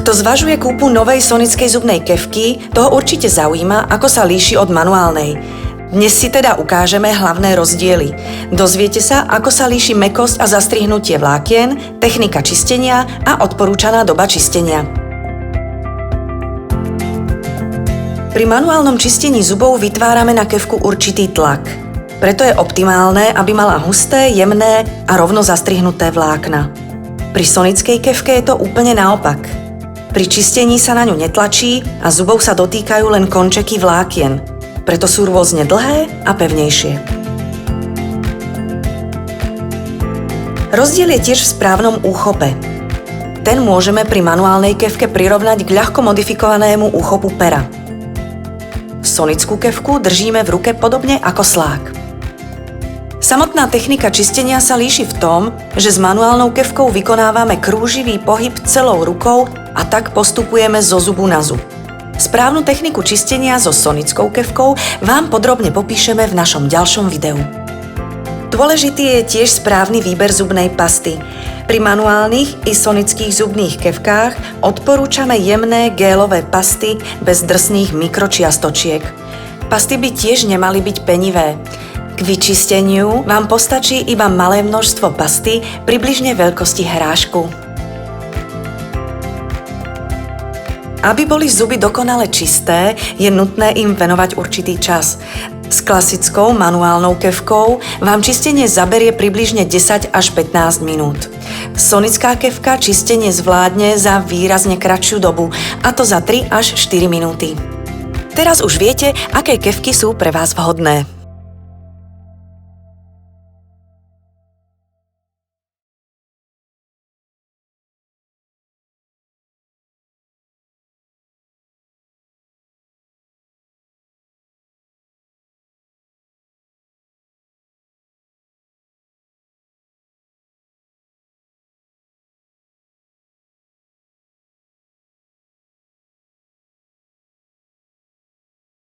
Kto zvažuje kúpu novej sonickej zubnej kefky, toho určite zaujíma, ako sa líši od manuálnej. Dnes si teda ukážeme hlavné rozdiely. Dozviete sa, ako sa líši mäkkosť a zastrihnutie vlákien, technika čistenia a odporúčaná doba čistenia. Pri manuálnom čistení zubov vytvárame na kefku určitý tlak. Preto je optimálne, aby mala husté, jemné a rovno zastrihnuté vlákna. Pri sonickej kefke je to úplne naopak. Pri čistení sa na ňu netlačí a zubov sa dotýkajú len končeky vlákien, preto sú rôzne dlhé a pevnejšie. Rozdiel je tiež v správnom úchope. Ten môžeme pri manuálnej kefke prirovnať k ľahko modifikovanému úchopu pera. Sonickú kefku držíme v ruke podobne ako slák. Samotná technika čistenia sa líši v tom, že s manuálnou kefkou vykonávame krúživý pohyb celou rukou a tak postupujeme zo zubu na zub. Správnu techniku čistenia so sonickou kefkou vám podrobne popíšeme v našom ďalšom videu. Dôležitý je tiež správny výber zubnej pasty. Pri manuálnych i sonických zubných kefkách odporúčame jemné gélové pasty bez drsných mikročiastočiek. Pasty by tiež nemali byť penivé. K vyčisteniu vám postačí iba malé množstvo pasty približne veľkosti hrášku. Aby boli zuby dokonale čisté, je nutné im venovať určitý čas. S klasickou manuálnou kefkou vám čistenie zaberie približne 10 až 15 minút. Sonická kefka čistenie zvládne za výrazne kratšiu dobu, a to za 3 až 4 minúty. Teraz už viete, aké kefky sú pre vás vhodné.